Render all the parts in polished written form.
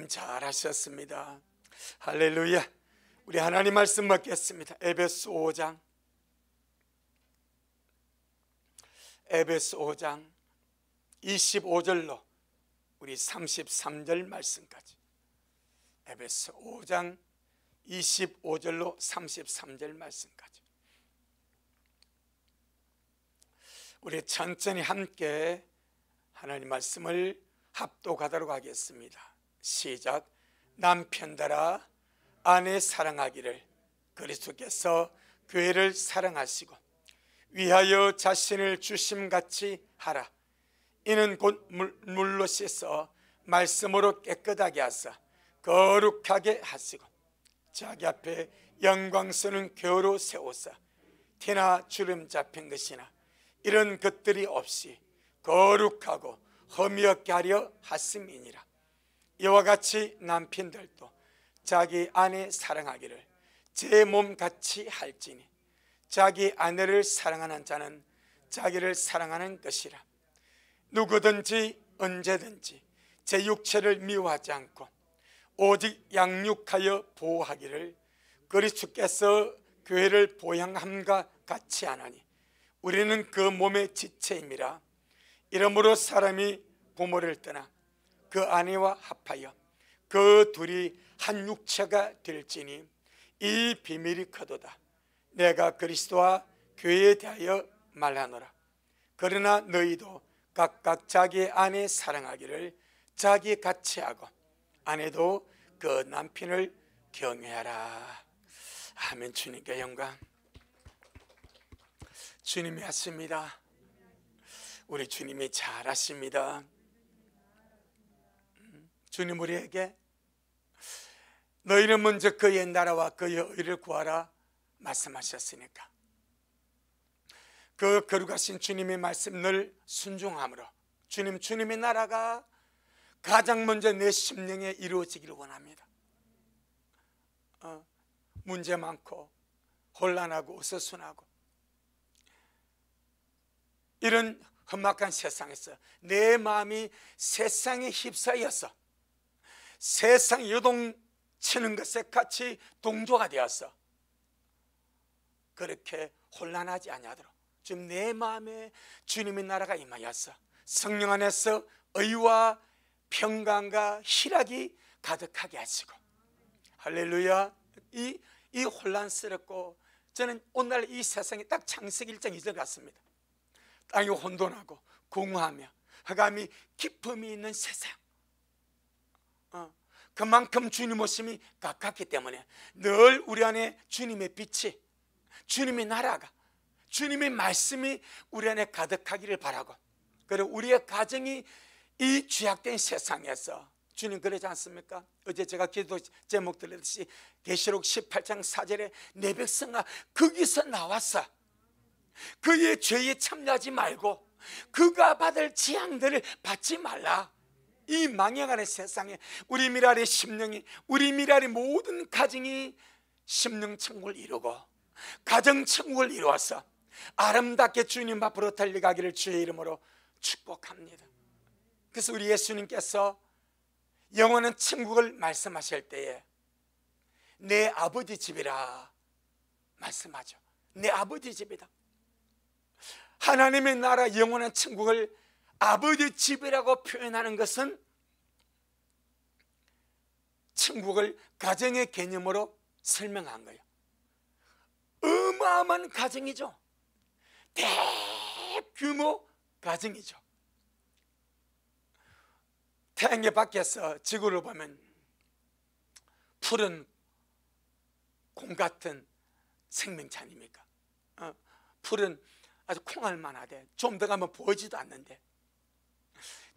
참 잘하셨습니다. 할렐루야. 우리 하나님 말씀 받겠습니다. 에베소 5장 25절로 우리 33절 말씀까지. 에베소 5장 25절로 33절 말씀까지 우리 천천히 함께 하나님 말씀을 합독하도록 하겠습니다. 시작. 남편들아 아내 사랑하기를 그리스도께서 교회를 사랑하시고 위하여 자신을 주심같이 하라. 이는 곧 물로 씻어 말씀으로 깨끗하게 하사 거룩하게 하시고 자기 앞에 영광스러운 교로 세우사 티나 주름 잡힌 것이나 이런 것들이 없이 거룩하고 흠이 없게 하려 하심이니라. 이와 같이 남편들도 자기 아내 사랑하기를 제 몸같이 할지니 자기 아내를 사랑하는 자는 자기를 사랑하는 것이라. 누구든지 언제든지 제 육체를 미워하지 않고 오직 양육하여 보호하기를 그리스도께서 교회를 보양함과 같이 하나니 우리는 그 몸의 지체임이라. 이러므로 사람이 부모를 떠나 그 아내와 합하여 그 둘이 한 육체가 될지니 이 비밀이 크도다. 내가 그리스도와 교회에 대하여 말하노라. 그러나 너희도 각각 자기 아내 사랑하기를 자기 같이 하고 아내도 그 남편을 경외하라. 아멘. 주님께 영광. 주님이 하십니다. 우리 주님이 잘하십니다. 주님 우리에게 너희는 먼저 그의 나라와 그의 의를 구하라 말씀하셨으니까 그 거룩하신 주님의 말씀 늘 순종함으로 주님의 나라가 가장 먼저 내 심령에 이루어지기를 원합니다. 문제 많고 혼란하고 어수선하고 이런 험악한 세상에서 내 마음이 세상에 휩싸여서 세상 요동치는 것에 같이 동조가 되어서 그렇게 혼란하지 아니하도록 지금 내 마음에 주님의 나라가 임하여서 성령 안에서 의와 평강과 희락이 가득하게 하시고 할렐루야. 이 혼란스럽고 저는 오늘 이 세상에 딱 창세기 1장 2절 같습니다. 땅이 혼돈하고 공허하며 흑암이 깊음이 있는 세상. 그만큼 주님 오심이 가깝기 때문에 늘 우리 안에 주님의 빛이 주님의 나라가 주님의 말씀이 우리 안에 가득하기를 바라고 그리고 우리의 가정이 이 죄악된 세상에서 주님 그러지 않습니까? 어제 제가 기도 제목 들렸듯이 계시록 18장 4절에 내 백성아 거기서 나왔어 그의 죄에 참여하지 말고 그가 받을 재앙들을 받지 말라. 이 망해가는 세상에 우리 미랄의 심령이 우리 미랄의 모든 가정이 심령천국을 이루고 가정천국을 이루어서 아름답게 주님 앞으로 달려가기를 주의 이름으로 축복합니다. 그래서 우리 예수님께서 영원한 천국을 말씀하실 때에 내 아버지 집이라 말씀하죠. 내 아버지 집이다. 하나님의 나라 영원한 천국을 아버지 집이라고 표현하는 것은 천국을 가정의 개념으로 설명한 거예요. 어마어마한 가정이죠. 대규모 가정이죠. 태양계 밖에서 지구를 보면 푸른 공 같은 생명체 아닙니까? 푸른 아주 콩알만하대. 좀 더 가면 보이지도 않는데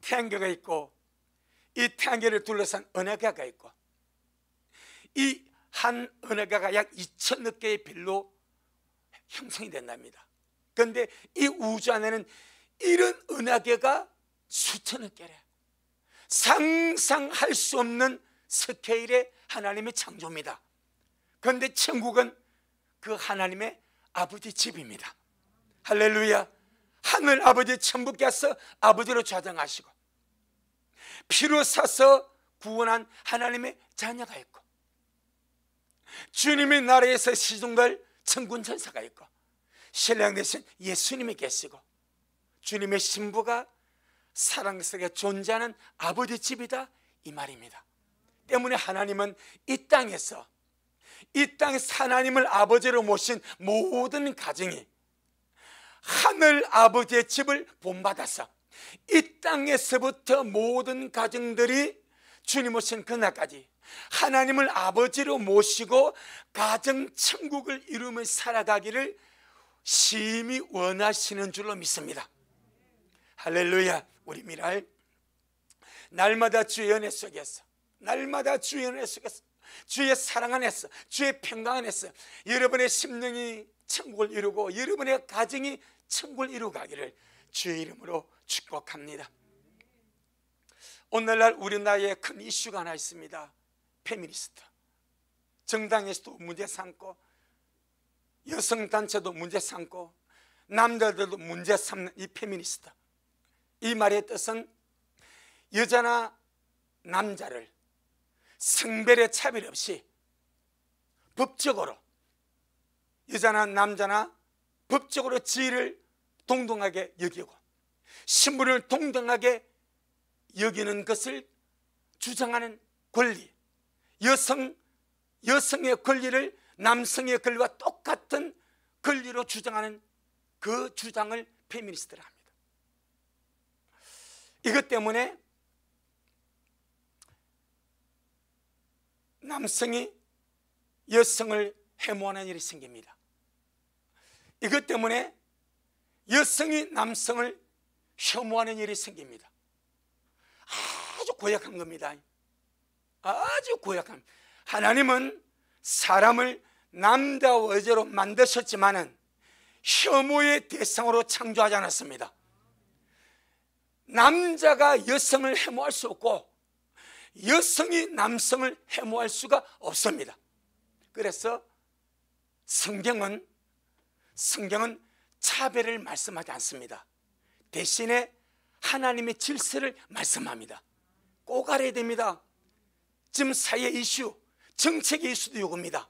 태양계가 있고 이 태양계를 둘러싼 은하계가 있고 이 한 은하계가 약 2,000억 개의 별로 형성이 된답니다. 그런데 이 우주 안에는 이런 은하계가 수천억 개래. 상상할 수 없는 스케일의 하나님의 창조입니다. 그런데 천국은 그 하나님의 아버지 집입니다. 할렐루야. 하늘 아버지 천부께서 아버지로 좌정하시고 피로 사서 구원한 하나님의 자녀가 있고, 주님의 나라에서 시종될 천군 천사가 있고, 신랑 되신 예수님이 계시고, 주님의 신부가 사랑스럽게 존재하는 아버지 집이다, 이 말입니다. 때문에 하나님은 이 땅에서 하나님을 아버지로 모신 모든 가정이 하늘 아버지의 집을 본받아서 이 땅에서부터 모든 가정들이 주님 오신 그날까지 하나님을 아버지로 모시고 가정 천국을 이루며 살아가기를 심히 원하시는 줄로 믿습니다. 할렐루야. 우리 미랄, 날마다 주의 은혜 속에서, 날마다 주의 은혜 속에서, 주의 사랑 안에서, 주의 평강 안에서 여러분의 심령이 천국을 이루고 여러분의 가정이 천국을 이루가기를 주의 이름으로 축복합니다. 오늘날 우리나라에 큰 이슈가 하나 있습니다. 페미니스트. 정당에서도 문제 삼고, 여성단체도 문제 삼고, 남자들도 문제 삼는 이 페미니스트. 이 말의 뜻은 여자나 남자를 성별의 차별 없이 법적으로, 여자나 남자나 법적으로 지위를 동등하게 여기고 신분을 동등하게 여기는 것을 주장하는 권리, 여성의 권리를 남성의 권리와 똑같은 권리로 주장하는 그 주장을 페미니스트라 합니다. 이것 때문에 남성이 여성을 해모하는 일이 생깁니다. 이것 때문에 여성이 남성을 혐오하는 일이 생깁니다. 아주 고약한 겁니다. 아주 고약한. 하나님은 사람을 남자와 여자로 만드셨지만은 혐오의 대상으로 창조하지 않았습니다. 남자가 여성을 혐오할 수 없고 여성이 남성을 혐오할 수가 없습니다. 그래서 성경은 차별을 말씀하지 않습니다. 대신에 하나님의 질서를 말씀합니다. 꼭 알아야 됩니다. 지금 사회 이슈, 정책의 이슈도 이겁니다.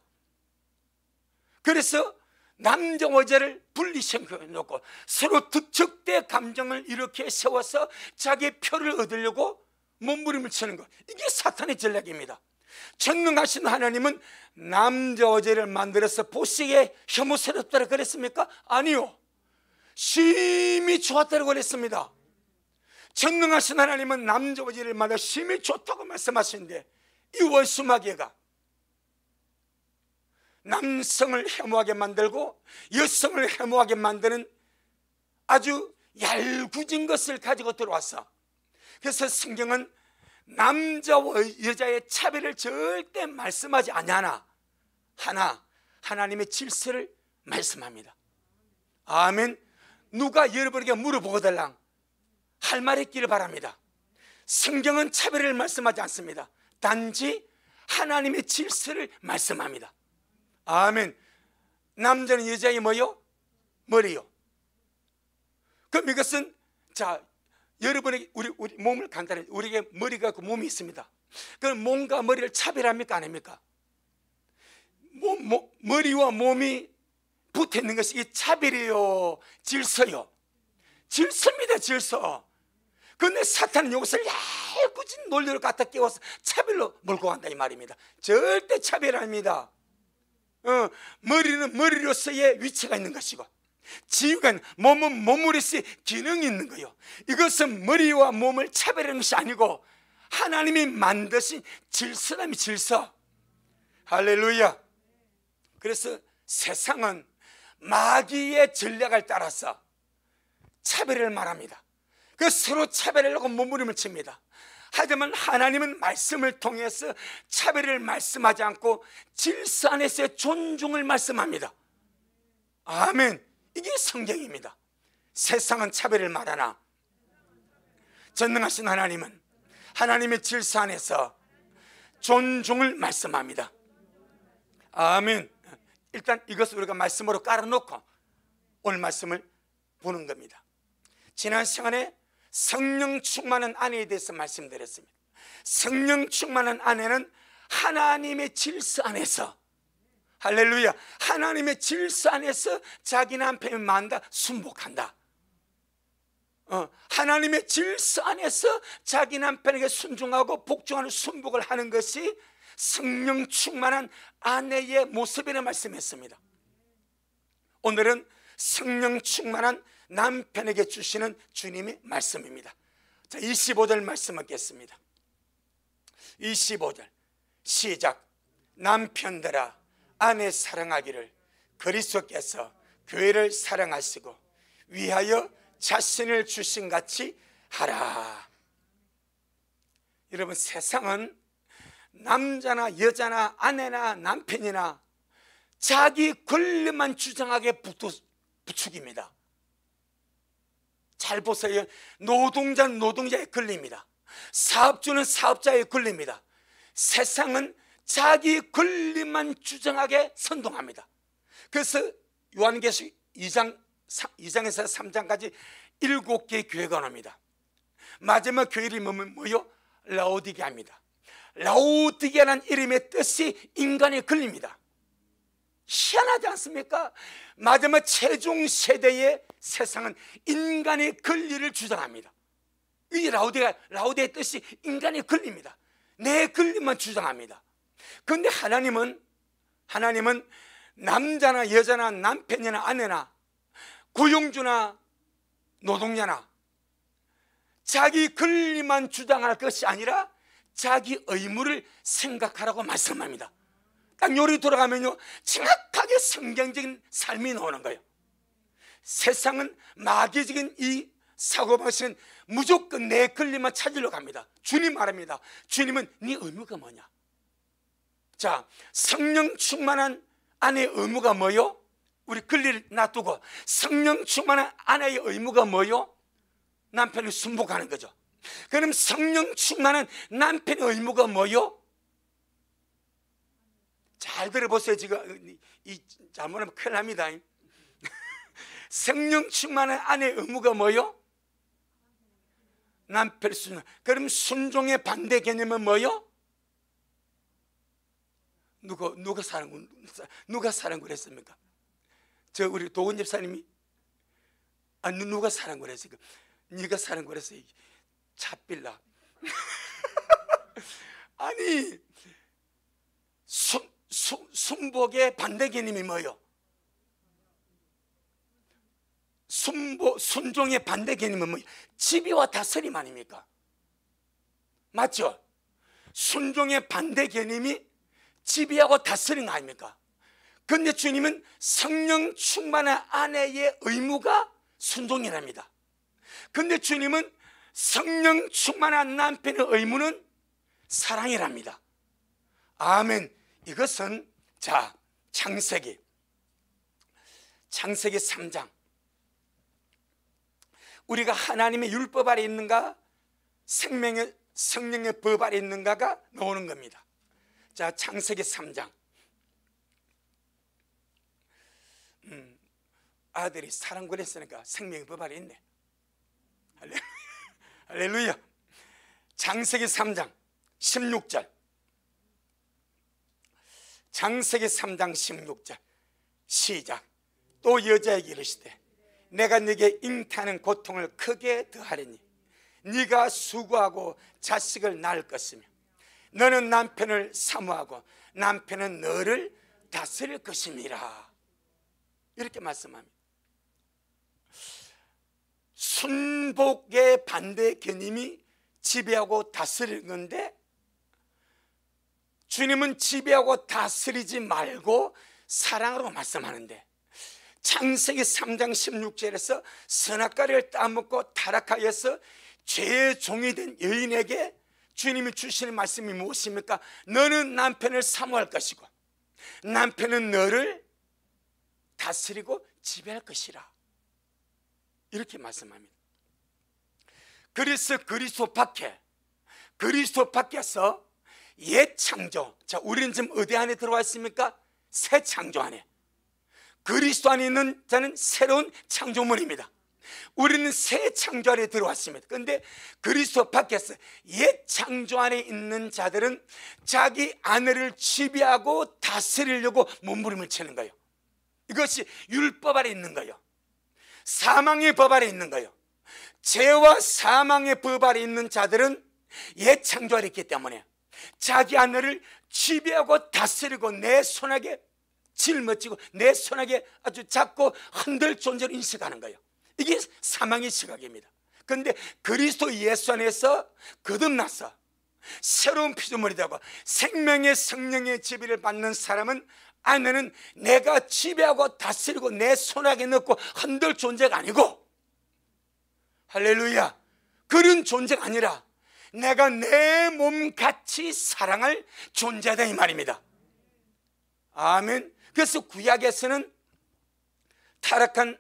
그래서 남자와 여자를 분리시켜놓고 서로 득척대 감정을 이렇게 세워서 자기의 표를 얻으려고 몸부림을 치는 것, 이게 사탄의 전략입니다. 전능하신 하나님은 남자와 여자를 만들어서 보시기에 혐오스럽다고 그랬습니까? 아니요, 심히 좋았다고 그랬습니다. 전능하신 하나님은 남자와 여자를 만들어 심히 좋다고 말씀하시는데, 이 원수마귀가 남성을 혐오하게 만들고 여성을 혐오하게 만드는 아주 얄궂은 것을 가지고 들어왔어. 그래서 성경은 남자와 여자의 차별을 절대 말씀하지 않냐 하나 하나님의 질서를 말씀합니다. 아멘. 누가 여러분에게 물어보거들랑 할 말 있기를 바랍니다. 성경은 차별을 말씀하지 않습니다. 단지 하나님의 질서를 말씀합니다. 아멘. 남자는 여자의 뭐요? 머리요. 그럼 이것은, 자, 여러분에게 우리 몸을 간단히, 우리에게 머리가 있고 몸이 있습니다. 그럼 몸과 머리를 차별합니까? 안 합니까? 머리와 몸이 붙어 있는 것이 이 차별이요, 질서요? 질서입니다, 질서. 그런데 사탄은 이것을 얄궂은 논리를 갖다 끼워서 차별로 몰고 간다, 이 말입니다. 절대 차별 아닙니다. 머리는 머리로서의 위치가 있는 것이고, 지위가, 몸은 몸으로서의 기능이 있는 거예요. 이것은 머리와 몸을 차별하는 것이 아니고 하나님이 만드신 질서라면 질서. 할렐루야. 그래서 세상은 마귀의 전략을 따라서 차별을 말합니다. 그 서로 차별하려고 몸부림을 칩니다. 하지만 하나님은 말씀을 통해서 차별을 말씀하지 않고 질서 안에서의 존중을 말씀합니다. 아멘. 이게 성경입니다. 세상은 차별을 말하나 전능하신 하나님은 하나님의 질서 안에서 존중을 말씀합니다. 아멘. 일단 이것을 우리가 말씀으로 깔아놓고 오늘 말씀을 보는 겁니다. 지난 시간에 성령 충만한 아내에 대해서 말씀드렸습니다. 성령 충만한 아내는 하나님의 질서 안에서, 할렐루야, 하나님의 질서 안에서 자기 남편을 만다 순복한다. 하나님의 질서 안에서 자기 남편에게 순종하고 복종하는 순복을 하는 것이 성령 충만한 아내의 모습이라는 말씀했습니다. 오늘은 성령 충만한 남편에게 주시는 주님의 말씀입니다. 자, 25절 말씀 읽겠습니다. 25절 시작. 남편들아 아내 사랑하기를 그리스도께서 교회를 사랑하시고 위하여 자신을 주신 같이 하라. 여러분, 세상은 남자나 여자나 아내나 남편이나 자기 권리만 주장하게 부추깁니다. 잘 보세요. 노동자는 노동자의 권리입니다. 사업주는 사업자의 권리입니다. 세상은 자기 권리만 주장하게 선동합니다. 그래서 요한계시록 2장에서 3장까지 7개의 교회가 나옵니다. 마지막 교회 이름은 뭐요? 라오디게아입니다. 라오디게아라는 이름의 뜻이 인간의 권리입니다. 희한하지 않습니까? 마지막 최종 세대의 세상은 인간의 권리를 주장합니다. 이 라오디게아의 뜻이 인간의 권리입니다. 내 권리만 주장합니다. 그런데 하나님은 남자나 여자나 남편이나 아내나 고용주나 노동자나 자기 권리만 주장할 것이 아니라 자기 의무를 생각하라고 말씀합니다. 딱 요리 돌아가면요, 정확하게 성경적인 삶이 나오는 거예요. 세상은 마귀적인 이 사고방식은 무조건 내 권리만 찾으려고 합니다. 주님 말합니다. 주님은 네 의무가 뭐냐? 자, 성령 충만한 아내의 의무가 뭐요? 우리 권리를 놔두고 성령 충만한 아내의 의무가 뭐요? 남편을 순복하는 거죠. 그럼 성령 충만한 남편의 의무가 뭐요? 잘 들어보세요. 지금 잘못하면 큰일 납니다. 성령 충만한 아내의 의무가 뭐요? 남편을 순종. 그럼 순종의 반대 개념은 뭐요? 누가 사랑 그랬습니까? 저 우리 도훈 집사님이 누가 사랑 그랬어요? 네가 사랑 그랬어요. 차빌라. 아니 순복의 반대 개념이 뭐예요? 순종의 반대 개념은 뭐예요? 지배와 다스림 아닙니까? 맞죠? 순종의 반대 개념이 지배하고 다스림 아닙니까? 그런데 주님은 성령 충만한 아내의 의무가 순종이랍니다. 그런데 주님은 성령 충만한 남편의 의무는 사랑이랍니다. 아멘. 이것은 자, 창세기 3장, 우리가 하나님의 율법 아래 있는가 성령의 법 아래 있는가가 나오는 겁니다. 자, 창세기 3장. 아들이 사랑 그랬으니까 생명의 법 아래 있네. 할렐루야. 창세기 3장 16절. 창세기 3장 16절 시작. 또 여자에게 이르시되 내가 네게 잉태하는 고통을 크게 더하리니 네가 수고하고 자식을 낳을 것이며 너는 남편을 사모하고 남편은 너를 다스릴 것임이라. 이렇게 말씀합니다. 순복의 반대 개념이 지배하고 다스리는 건데 주님은 지배하고 다스리지 말고 사랑으로 말씀하는데 창세기 3장 16절에서 선악과를 따먹고 타락하여서 죄의 종이 된 여인에게 주님이 주시는 말씀이 무엇입니까? 너는 남편을 사모할 것이고 남편은 너를 다스리고 지배할 것이라. 이렇게 말씀합니다. 그래서 그리스도 밖에서 옛 창조, 자, 우리는 지금 어디 안에 들어와 있습니까? 새 창조 안에. 그리스도 안에 있는 자는 새로운 창조물입니다. 우리는 새 창조 안에 들어왔습니다. 그런데 그리스도 밖에서 옛 창조 안에 있는 자들은 자기 아내를 지배하고 다스리려고 몸부림을 치는 거예요. 이것이 율법 아래 있는 거예요. 사망의 법 아래 있는 거예요. 죄와 사망의 법 아래 있는 자들은 옛 창조 아래 있기 때문에 자기 아내를 지배하고 다스리고 내 손아귀에 짊어지고 내 손아귀에 아주 작고 흔들 존재로 인식하는 거예요. 이게 사망의 시각입니다. 그런데 그리스도 예수 안에서 거듭나서 새로운 피조물이 되고 생명의 성령의 지배를 받는 사람은, 아내는 내가 지배하고 다스리고 내 손아귀에 넣고 흔들 존재가 아니고, 할렐루야, 그런 존재가 아니라 내가 내 몸같이 사랑할 존재다 이 말입니다. 아멘. 그래서 구약에서는 타락한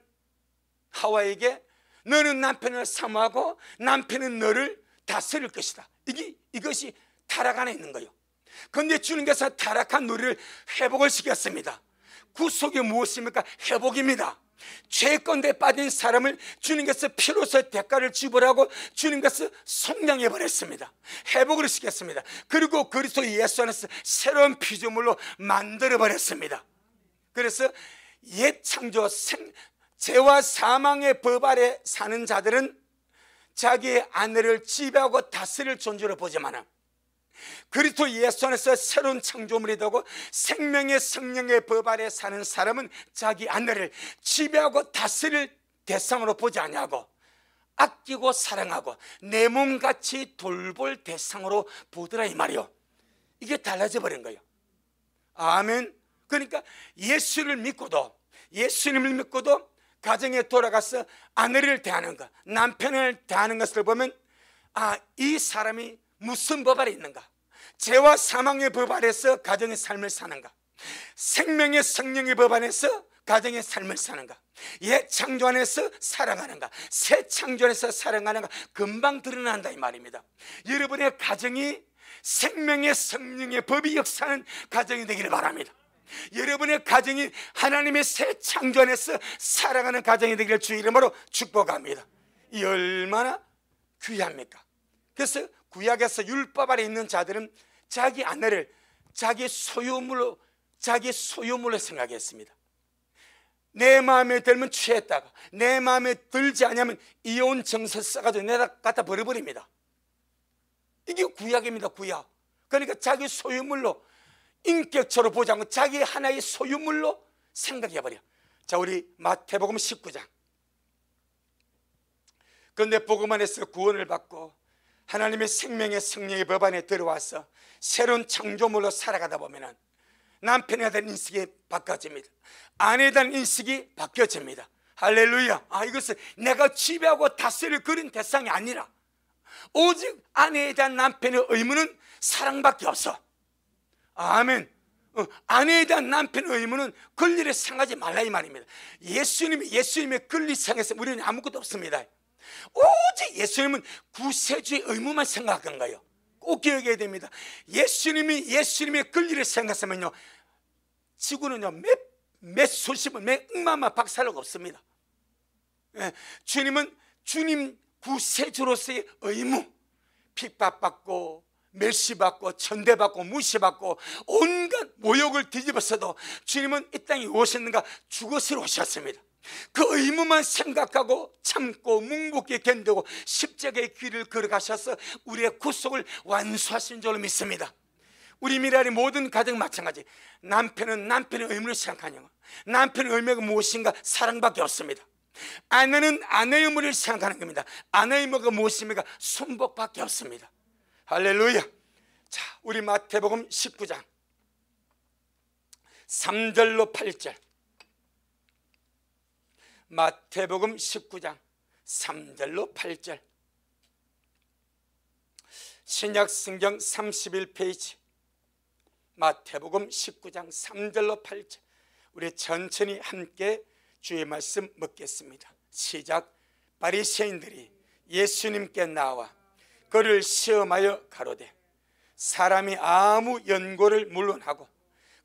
하와에게 너는 남편을 사모하고 남편은 너를 다스릴 것이다. 이것이 타락 안에 있는 거예요. 그런데 주님께서 타락한 우리를 회복을 시켰습니다. 구속이 무엇입니까? 회복입니다. 죄권에 빠진 사람을 주님께서 피로서 대가를 지불하고 주님께서 속량해 버렸습니다. 회복을 시켰습니다. 그리고 그리스도 예수 안에서 새로운 피조물로 만들어 버렸습니다. 그래서 옛 창조 죄와 사망의 법 아래 사는 자들은 자기의 아내를 지배하고 다스릴 존재로 보지만, 그리스도 예수 안에서 새로운 창조물이 되고 생명의 성령의 법 아래 사는 사람은 자기 아내를 지배하고 다스릴 대상으로 보지 아니하고 아끼고 사랑하고 내 몸같이 돌볼 대상으로 보더라 이 말이요. 이게 달라져 버린 거예요. 아멘. 그러니까 예수님을 믿고도 가정에 돌아가서 아내를 대하는 것, 남편을 대하는 것을 보면, 이 사람이 무슨 법 아래 있는가? 죄와 사망의 법 아래서 가정의 삶을 사는가? 생명의 성령의 법 안에서 가정의 삶을 사는가? 옛 창조 안에서 살아가는가? 새 창조 안에서 살아가는가? 금방 드러난다 이 말입니다. 여러분의 가정이 생명의 성령의 법이 역사하는 가정이 되기를 바랍니다. 여러분의 가정이 하나님의 새 창조 안에서 살아가는 가정이 되기를 주 이름으로 축복합니다. 이 얼마나 귀합니까? 그래서 구약에서 율법 아래 있는 자들은 자기 아내를 자기 소유물로 생각했습니다. 내 마음에 들면 취했다가 내 마음에 들지 않으면 이혼 증서 써가지고 내다 갖다 버려버립니다. 이게 구약입니다. 구약. 그러니까 자기 소유물로, 인격처로 보지 않고 자기 하나의 소유물로 생각해버려. 자, 우리 마태복음 19장. 그런데 복음 안에서 구원을 받고 하나님의 생명의 성령의 법 안에 들어와서 새로운 창조물로 살아가다 보면 남편에 대한 인식이 바뀌어집니다. 아내에 대한 인식이 바뀌어집니다. 할렐루야. 이것은 내가 지배하고 다스릴 그런 대상이 아니라 오직 아내에 대한 남편의 의무는 사랑밖에 없어. 아멘. 아내에 대한 남편의 의무는 권리를 생각하지 말라 이 말입니다. 예수님의 권리 생각해서 우리는 아무것도 없습니다. 오직 예수님은 구세주의 의무만 생각한 거예요. 꼭 기억해야 됩니다. 예수님의 권리를 생각하면요, 지구는요 몇 수십은 몇 억만만 박살나고 없습니다. 주님은 주님 구세주로서의 의무, 핍박받고 멸시받고 천대받고 무시받고 온갖 모욕을 뒤집어서도 주님은 이 땅에 오셨는가? 죽어서 오셨습니다. 그 의무만 생각하고 참고 묵묵히 견디고 십자가의 길을 걸어가셔서 우리의 구속을 완수하신 줄로 믿습니다. 우리 미라리 모든 가정 마찬가지. 남편은 남편의 의무를 생각하냐, 남편의 의무가 무엇인가? 사랑밖에 없습니다. 아내는 아내의 의무를 생각하는 겁니다. 아내의 의무가 무엇입니까? 순복밖에 없습니다. 할렐루야. 자, 우리 마태복음 19장 3절로 8절. 마태복음 19장 3절로 8절. 신약성경 31페이지 마태복음 19장 3절로 8절. 우리 천천히 함께 주의 말씀 먹겠습니다. 시작. 바리새인들이 예수님께 나와 그를 시험하여 가로되 사람이 아무 연고를 물론하고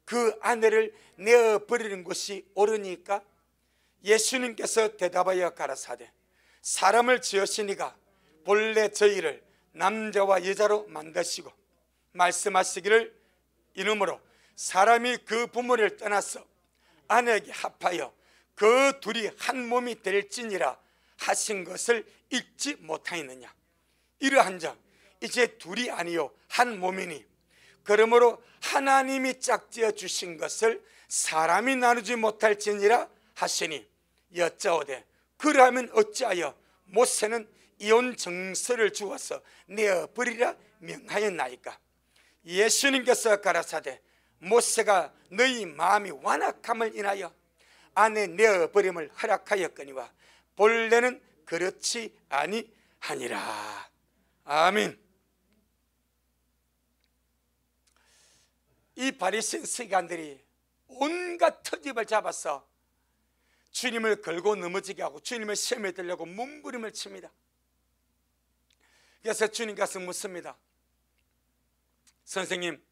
그 아내를 내어버리는 것이 옳으니까? 예수님께서 대답하여 가라사대 사람을 지으시니가 본래 저희를 남자와 여자로 만드시고 말씀하시기를 이름으로 사람이 그 부모를 떠나서 아내에게 합하여 그 둘이 한 몸이 될지니라 하신 것을 읽지 못하였느냐. 이러한즉 이제 둘이 아니요 한 몸이니 그러므로 하나님이 짝지어 주신 것을 사람이 나누지 못할지니라 하시니 여짜오되 그러하면 어찌하여 모세는 이혼 정서를 주어서 내어버리라 명하였나이까. 예수님께서 가라사대 모세가 너희 마음이 완악함을 인하여 아내 내어버림을 허락하였거니와 본래는 그렇지 아니하니라. 아멘. 이 바리새인 서기관들이 온갖 트집을 잡아서 주님을 걸고 넘어지게 하고 주님을 시험에 들려고 몸부림을 칩니다. 그래서 주님께서 묻습니다. 선생님,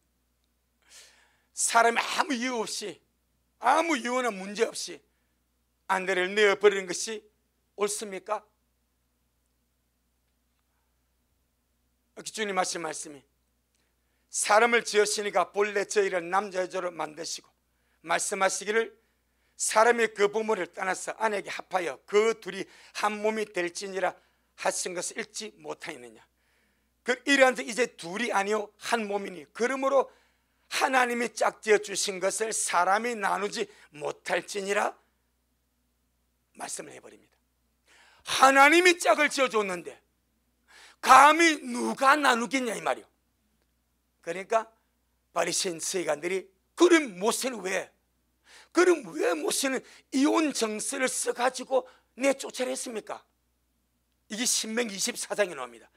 사람이 아무 이유 없이 아무 이유나 문제 없이 아내를 내어버리는 것이 옳습니까? 주님 하신 말씀이 사람을 지으시니까 본래 저희를 남자 여자로 만드시고 말씀하시기를 사람이 그 부모를 떠나서 아내에게 합하여 그 둘이 한 몸이 될지니라 하신 것을 읽지 못하였느냐. 이러한 이제 둘이 아니요 한 몸이니 그러므로 하나님이 짝지어 주신 것을 사람이 나누지 못할지니라 말씀을 해버립니다. 하나님이 짝을 지어줬는데 감히 누가 나누겠냐 이 말이요. 그러니까 바리새인 서기관들이 그럼 모세는 왜 모세는 이혼 정서를 써가지고 내쫓아야 했습니까? 이게 신명기 24장에 나옵니다.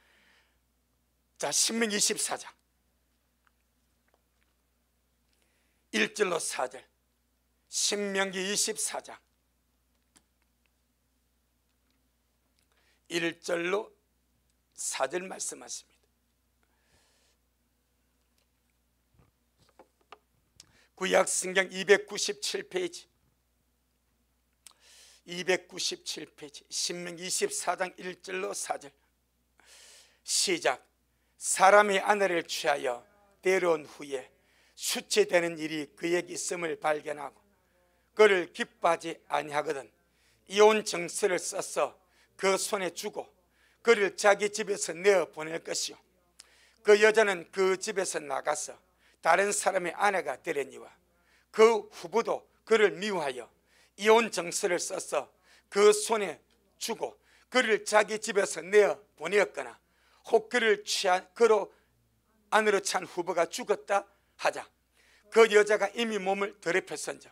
자, 신명기 24장 1절로 4절. 신명기 24장 1절로 4절 말씀하십니다. 구약성경 297페이지 297페이지 신명기 24장 1절로 4절. 시작. 사람이 아내를 취하여 데려온 후에 수치되는 일이 그에게 있음을 발견하고 그를 기뻐하지 아니하거든 이혼 정서를 써서 그 손에 주고 그를 자기 집에서 내어보낼 것이요 그 여자는 그 집에서 나가서 다른 사람의 아내가 되려니와 그 후부도 그를 미워하여 이혼 정서를 써서 그 손에 주고 그를 자기 집에서 내어보내었거나 혹 그로 안으로 찬 후보가 죽었다 하자 그 여자가 이미 몸을 더럽혔은즉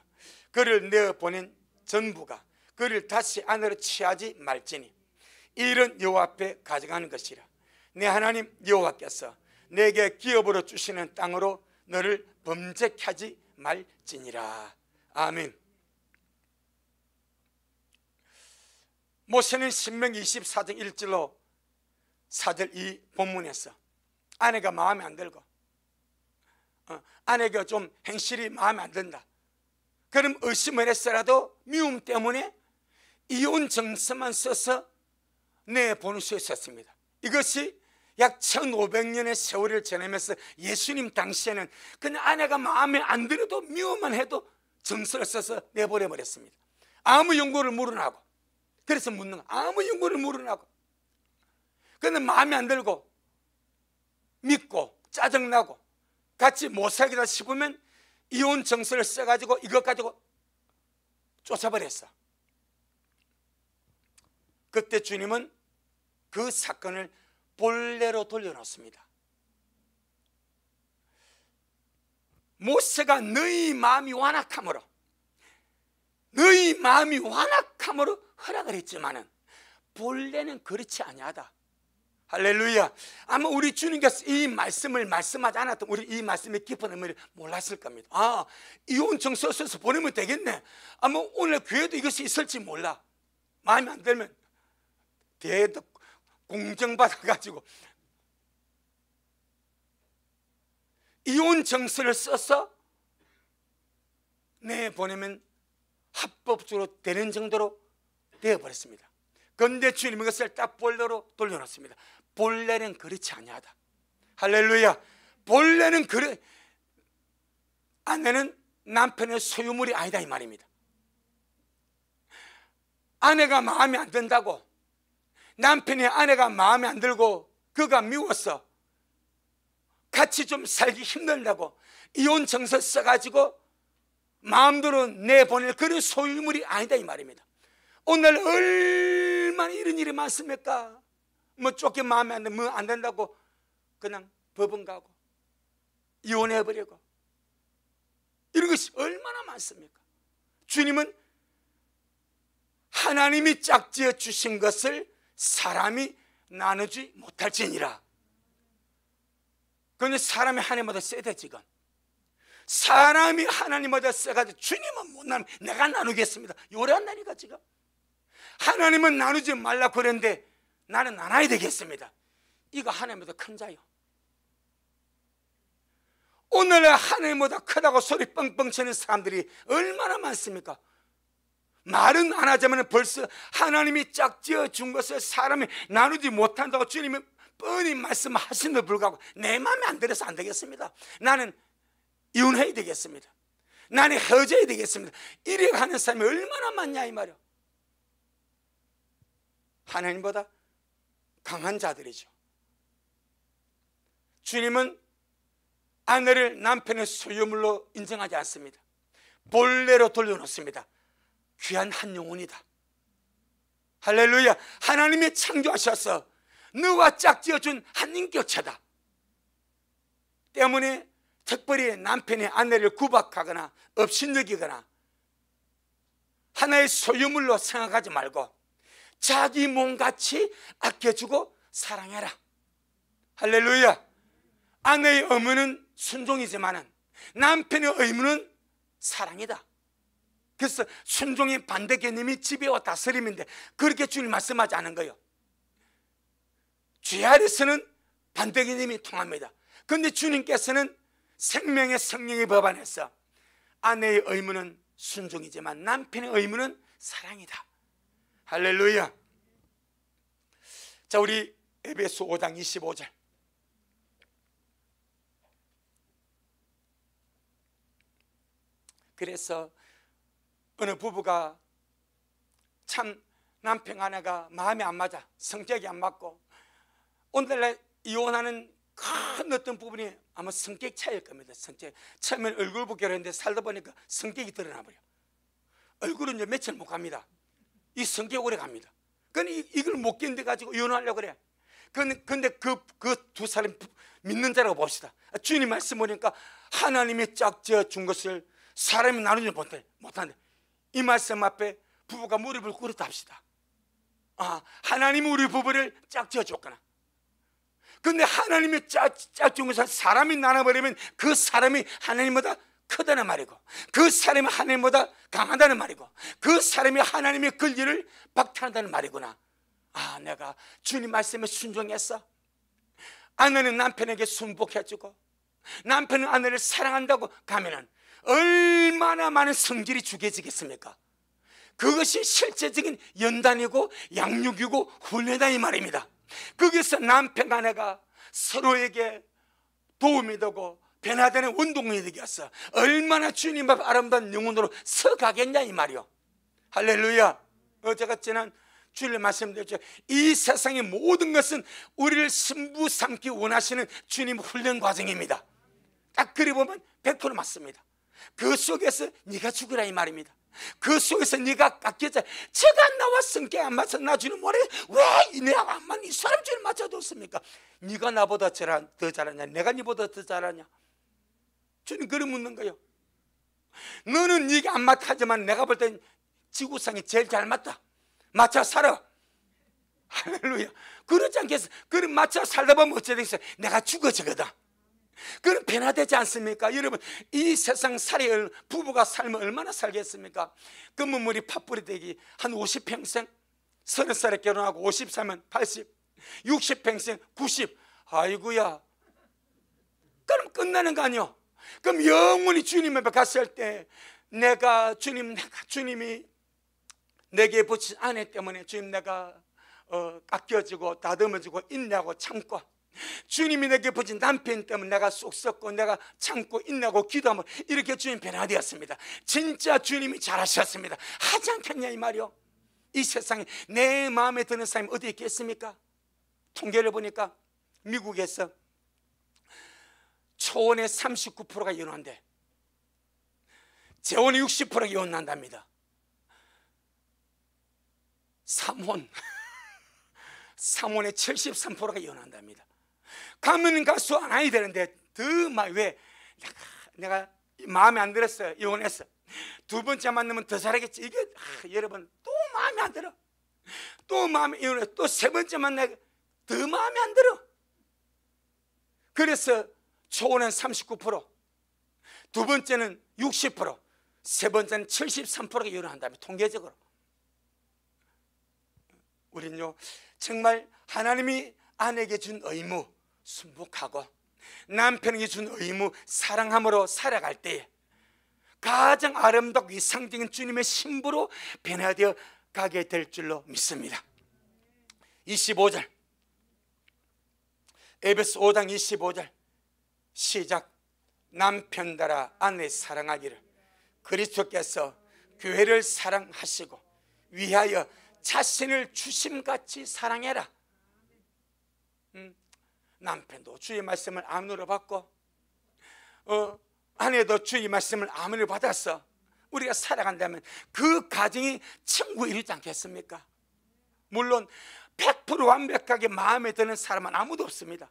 그를 내어보낸 전부가 그를 다시 안으로 취하지 말지니 이런 여호와 앞에 가져가는 것이라. 내 하나님 여호와께서 내게 기업으로 주시는 땅으로 너를 범죄케 하지 말지니라. 아멘. 모세는 신명기 24장 1절로 4절 이 본문에서 아내가 마음에 안 들고 아내가 좀 행실이 마음에 안 든다. 그럼 의심을 했어라도 미움 때문에 이혼 정서만 써서 내보낼 수 있었습니다. 이것이 약 1500년의 세월을 지나면서 예수님 당시에는 그냥 아내가 마음에 안 들어도 미움만 해도 정서를 써서 내보내버렸습니다. 아무 연고를 물어나고 그래서 묻는 거 아무 연고를 물어나고 그런데 마음에 안 들고 믿고 짜증나고 같이 못 살겠다 싶으면 이혼 정서를 써가지고 이것 가지고 쫓아버렸어. 그때 주님은 그 사건을 본래로 돌려놓습니다. 모세가 너희 마음이 완악함으로 허락을 했지만은 본래는 그렇지 아니하다. 할렐루야. 아마 우리 주님께서 이 말씀을 말씀하지 않았던 우리 이 말씀의 깊은 의미를 몰랐을 겁니다. 아, 이혼 정서 써서 보내면 되겠네. 아마 오늘 교회도 이것이 있을지 몰라. 마음에 안 들면 대도 공정받아가지고 이혼 정서를 써서 내보내면 합법적으로 되는 정도로 되어버렸습니다. 그런데 주님은 그것을 딱 본래로 돌려놓습니다. 본래는 그렇지 아니하다. 할렐루야. 본래는 그래, 아내는 남편의 소유물이 아니다 이 말입니다. 아내가 마음에 안 든다고, 남편이 아내가 마음에 안 들고 그가 미워서 같이 좀 살기 힘들다고 이혼 정서 써가지고 마음대로 내보낼 그런 소유물이 아니다 이 말입니다. 오늘 얼마나 이런 일이 많습니까? 뭐 쫓겨 마음에 안 들면 뭐 안 된다고 그냥 법원 가고 이혼해버리고, 이런 것이 얼마나 많습니까? 주님은 하나님이 짝지어 주신 것을 사람이 나누지 못할지니라. 그런데 사람이 하나님보다 세대 지금. 사람이 하나님보다 세가지고 주님은 못 나누면 내가 나누겠습니다. 요래한다니까 지금. 하나님은 나누지 말라 그랬는데 나는 나눠야 되겠습니다. 이거 하나님보다 큰 자요. 오늘날 하나님보다 크다고 소리 뻥뻥 치는 사람들이 얼마나 많습니까? 말은 안 하자면 벌써 하나님이 짝지어 준 것을 사람이 나누지 못한다고 주님이 뻔히 말씀하신데도 불구하고 내 마음에 안 들어서 안 되겠습니다. 나는 이혼해야 되겠습니다. 나는 헤어져야 되겠습니다. 이렇게 하는 사람이 얼마나 많냐 이 말이야. 하나님보다 강한 자들이죠. 주님은 아내를 남편의 소유물로 인정하지 않습니다. 본래로 돌려놓습니다. 귀한 한 영혼이다. 할렐루야. 하나님이 창조하셔서 너와 짝지어준 한 인격체다 때문에 특별히 남편이 아내를 구박하거나 업신여기거나 하나의 소유물로 생각하지 말고 자기 몸같이 아껴주고 사랑해라. 할렐루야. 아내의 의무는 순종이지만 남편의 의무는 사랑이다. 그래서 순종의 반대 개념이 지배와 다스림인데 그렇게 주님 말씀하지 않은 거예요. 죄 아래서는 반대 개념이 통합니다. 그런데 주님께서는 생명의 성령의 법 안에서 아내의 의무는 순종이지만 남편의 의무는 사랑이다. 할렐루야. 자, 우리 에베소 5장 25절. 그래서 어느 부부가 참 남편 아내가 마음이 안 맞아, 성격이 안 맞고, 오늘날 이혼하는 큰 어떤 부분이 아마 성격 차이일 겁니다. 성격. 처음엔 얼굴 보기로 했는데 살다 보니까 성격이 드러나 버려. 얼굴은 이제 며칠 못 갑니다. 이 성격 오래 갑니다. 그러니 이걸 못 견뎌 가지고 이혼하려고 그래. 근데 그 두 사람 믿는 자라고 봅시다. 주님 말씀 보니까 하나님이 짝지어 준 것을 사람이 나누지 못한대. 이 말씀 앞에 부부가 무릎을 꿇었다 합시다. 하나님이 우리 부부를 짝지어 줬구나. 근데 하나님이 짝지은 것을 사람이 나눠버리면 그 사람이 하나님보다 크다는 말이고, 그 사람이 하나님보다 강하다는 말이고, 그 사람이 하나님의 권리를 박탈한다는 말이구나. 내가 주님 말씀에 순종했어. 아내는 남편에게 순복해주고 남편은 아내를 사랑한다고 가면은 얼마나 많은 성질이 죽여지겠습니까? 그것이 실제적인 연단이고 양육이고 훈련이다 이 말입니다. 거기서 남편 아내가 서로에게 도움이 되고 변화되는 운동이 되겠어. 얼마나 주님 앞 아름다운 영혼으로 서가겠냐 이 말이요. 할렐루야. 제가 지난 주일에 말씀드렸죠. 이 세상의 모든 것은 우리를 신부 삼기 원하시는 주님 훈련 과정입니다. 딱 그리 보면 100% 맞습니다. 그 속에서 네가 죽으라 이 말입니다. 그 속에서 네가 깎여져. 제가 나와 성격 안 맞춰 나 주는 뭐래? 왜 내가 안 맞니? 이 사람 주를 맞춰뒀습니까? 네가 나보다 더 잘하냐? 내가 네보다 더 잘하냐? 주님 그런 묻는 거예요. 너는 네가 안 맞하지만 내가 볼 땐 지구상이 제일 잘 맞다. 맞춰 살아. 할렐루야. 그렇지 않겠어? 그럼 맞춰 살다 보면 어찌 되겠어요? 내가 죽어지거든. 그럼 변화되지 않습니까? 여러분, 이 세상 살이 부부가 살면 얼마나 살겠습니까? 금은물이 팥불이 되기 한 50평생, 30살에 결혼하고 50 살면 80, 60평생 90. 아이고야. 그럼 끝나는 거 아니요? 그럼 영원히 주님 앞에 갔을 때 주님이 내게 붙인 아내 때문에 주님 내가 깎여지고 다듬어지고 인내하고 참고, 주님이 내게 부신 남편 때문에 내가 쑥 썩고 내가 참고 인내하고 기도하면 이렇게 주님 변화되었습니다. 진짜 주님이 잘하셨습니다. 하지 않겠냐 이 말이요. 이 세상에 내 마음에 드는 사람이 어디 있겠습니까? 통계를 보니까 미국에서 초혼의 39%가 이혼한대. 재혼의 60%가 이혼난답니다. 삼혼의 73%가 이혼한답니다. 가면 갈수록 안 해야 되는데 왜 내가 마음에 안 들었어요. 이혼했어. 두 번째 만나면 더 잘하겠지. 이게 여러분 또 마음에 안 들어. 또 마음에 이혼해. 또 세 번째 만나게 더 마음에 안 들어. 그래서 초혼은 39%, 두 번째는 60%, 세 번째는 73%가 이혼한다면 통계적으로. 우리는요 정말 하나님이 아내에게 준 의무 순복하고 남편에게 준 의무 사랑함으로 살아갈 때에 가장 아름답고 이상적인 주님의 신부로 변화되어 가게 될 줄로 믿습니다. 25절, 에베소 5장 25절 시작. 남편들아 아내 사랑하기를 그리스도께서 교회를 사랑하시고 위하여 자신을 주심같이 사랑해라. 남편도 주의 말씀을 아멘으로 받고 아내도 주의 말씀을 아멘으로 받아서 우리가 살아간다면 그 가정이 천국에 이르지 않겠습니까? 물론 100% 완벽하게 마음에 드는 사람은 아무도 없습니다.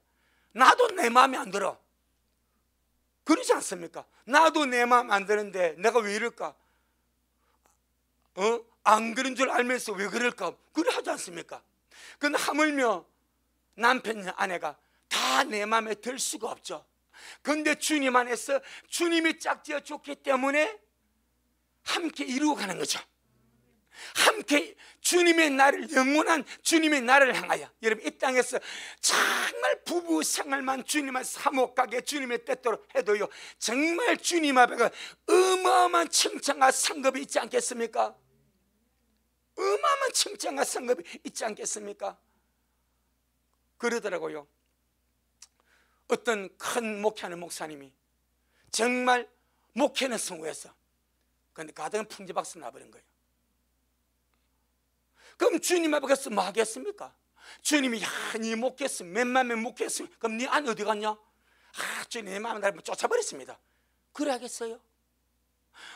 나도 내 마음에 안 들어. 그러지 않습니까? 나도 내 마음 안 드는데 내가 왜 이럴까? 안 그런 줄 알면서 왜 그럴까? 그래 하지 않습니까? 근데 하물며 남편, 아내가 다 내 마음에 들 수가 없죠. 근데 주님 안에서 주님이 짝지어 줬기 때문에 함께 이루어가는 거죠. 함께 주님의 나를, 영원한 주님의 나를 향하여, 여러분 이 땅에서 정말 부부 생활만 주님 앞에 화목하게 주님의 뜻대로 해도요 정말 주님 앞에 어마어마한 칭찬과 상급이 있지 않겠습니까? 어마어마한 칭찬과 상급이 있지 않겠습니까? 그러더라고요. 어떤 큰 목회하는 목사님이 정말 목회는 성공했어. 그런데 가정은 풍지박산 나버린 거예요. 그럼 주님 앞에 가서 뭐 하겠습니까? 주님이 네 목회했으면 몇만 명 목회했으면 그럼 네 안 어디 갔냐? 주님 내 마음에 날 쫓아버렸습니다. 그래 하겠어요?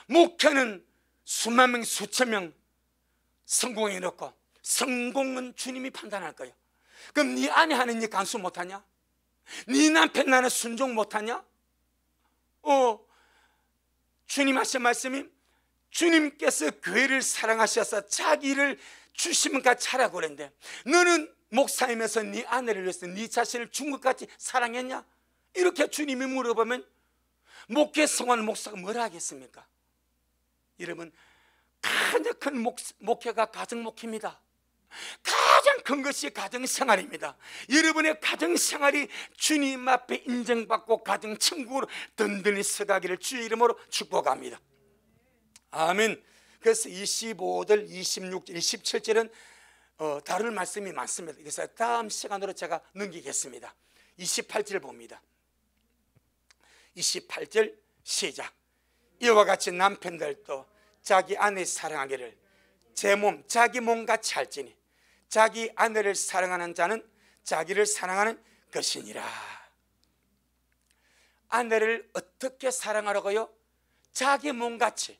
목회는 수만 명 수천 명 성공해 놓고 성공은 주님이 판단할 거예요. 그럼 네 아내 하는 일 간수 못하냐? 네 남편 나는 순종 못하냐? 주님 하신 말씀이 주님께서 교회를 사랑하셔서 자기를 주심같이 하라고 그랬는데 너는 목사이면서 네 아내를 위해서 네 자신을 죽은 것 같이 사랑했냐? 이렇게 주님이 물어보면 목회 성공하는 목사가 뭐라 하겠습니까? 여러분 가장 큰 목회가 가정 목회입니다. 가장 큰 것이 가정생활입니다. 여러분의 가정생활이 주님 앞에 인정받고 가정천국으로 든든히 서가기를 주의 이름으로 축복합니다. 아멘. 그래서 25절, 26절, 27절은 다룰 말씀이 많습니다. 그래서 다음 시간으로 제가 넘기겠습니다. 28절 봅니다. 28절 시작. 이와 같이 남편들도 자기 아내 사랑하기를 제 몸, 자기 몸같이 할지니 자기 아내를 사랑하는 자는 자기를 사랑하는 것이니라. 아내를 어떻게 사랑하라고요? 자기 몸같이.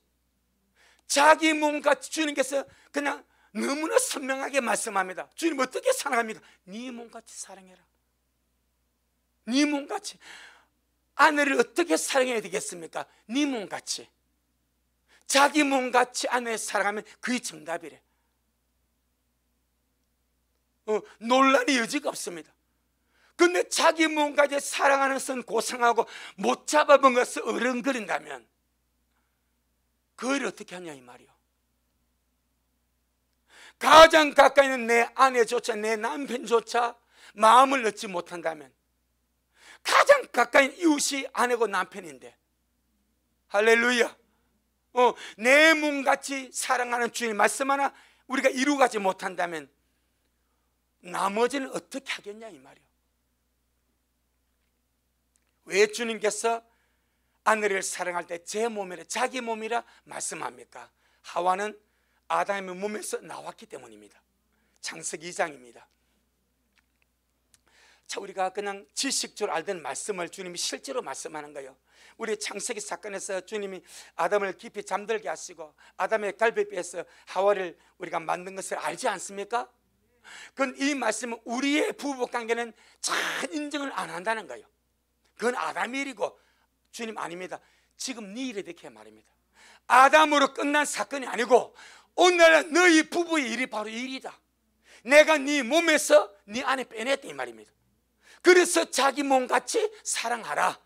자기 몸같이. 주님께서 그냥 너무나 선명하게 말씀합니다. 주님 어떻게 사랑합니까? 네 몸같이 사랑해라. 네 몸같이. 아내를 어떻게 사랑해야 되겠습니까? 네 몸같이. 자기 몸같이 아내 사랑하면 그게 정답이래. 논란의 여지가 없습니다. 근데 자기 몸까지 사랑하는 것은 고상하고 못 잡아본 것을 어른거린다면 그걸 어떻게 하냐 이 말이요. 가장 가까이 있는 내 아내조차 내 남편조차 마음을 넣지 못한다면 가장 가까이 있는 이웃이 아내고 남편인데 할렐루야. 내 몸같이 사랑하는 주님 말씀 하나 우리가 이루어가지 못한다면 나머지는 어떻게 하겠냐 이 말이에요. 왜 주님께서 아내를 사랑할 때 제 몸이라 자기 몸이라 말씀합니까? 하와는 아담의 몸에서 나왔기 때문입니다. 창세기 2장입니다. 자, 우리가 그냥 지식적으로 알던 말씀을 주님이 실제로 말씀하는 거예요. 우리 창세기 사건에서 주님이 아담을 깊이 잠들게 하시고 아담의 갈비뼈에서 하와를 우리가 만든 것을 알지 않습니까? 그건 이 말씀은 우리의 부부관계는 잘 인정을 안 한다는 거예요. 그건 아담의 일이고 주님 아닙니다. 지금 네 일에 대해 말입니다. 아담으로 끝난 사건이 아니고 오늘날 너희 부부의 일이 바로 이 일이다. 내가 네 몸에서 네 안에 빼냈다 이 말입니다. 그래서 자기 몸같이 사랑하라.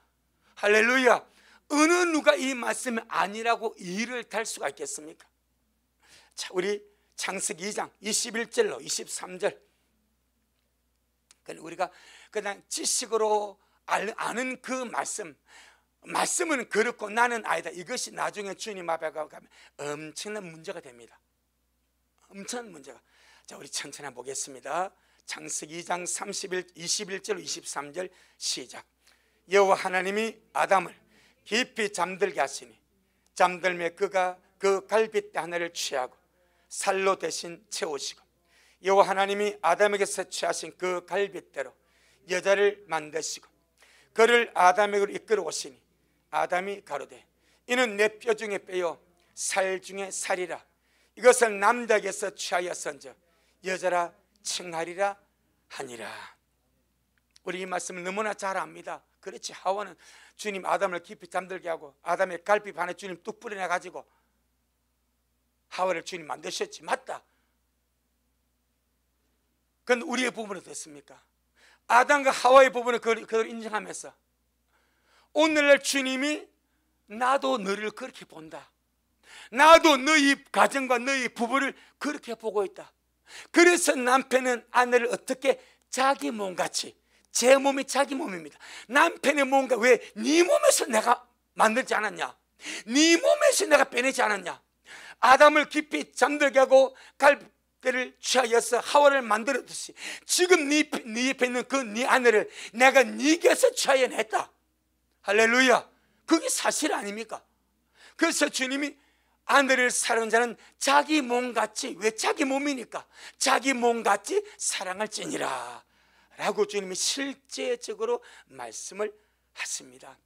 할렐루야. 어느 누가 이 말씀이 아니라고 이를 달 수가 있겠습니까? 자, 우리 창세기 2장 21절로 23절. 우리가 그냥 지식으로 아는 그 말씀은 그렇고 나는 아니다. 이것이 나중에 주님 앞에 가면 엄청난 문제가 됩니다. 엄청난 문제가. 자, 우리 천천히 한번 보겠습니다. 창세기 2장 21절 23절 시작. 여호와 하나님이 아담을 깊이 잠들게 하시니 잠들매 그가 그 갈빗대 하나를 취하고 살로 대신 채우시고 여호와 하나님이 아담에게서 취하신 그 갈빗대로 여자를 만드시고 그를 아담에게로 이끌어 오시니 아담이 가로되 이는 내 뼈 중에 뼈요 살 중에 살이라. 이것을 남자에게서 취하였은즉 여자라 칭하리라 하니라. 우리 이 말씀을 너무나 잘 압니다. 그렇지. 하와는 주님 아담을 깊이 잠들게 하고 아담의 갈비 반에 주님 뚝 뿌려내 가지고 하와를 주님 만드셨지. 맞다. 그런데 우리의 부분은 어떻습니까? 아담과 하와의 부분을 그걸 인정하면서 오늘날 주님이 나도 너를 그렇게 본다. 나도 너희 가정과 너희 부부를 그렇게 보고 있다. 그래서 남편은 아내를 어떻게 자기 몸같이, 제 몸이 자기 몸입니다. 남편의 몸과 왜 네 몸에서 내가 만들지 않았냐? 네 몸에서 내가 빼내지 않았냐? 아담을 깊이 잠들게 하고 갈대를 취하여서 하와를 만들었듯이 지금 네 옆에 있는 그 네 아내를 내가 네게서 취하여냈다. 할렐루야. 그게 사실 아닙니까? 그래서 주님이 아내를 사랑하는 자는 자기 몸같이, 왜 자기 몸이니까 자기 몸같이 사랑할지니라 라고 주님이 실제적으로 말씀을 하십니다.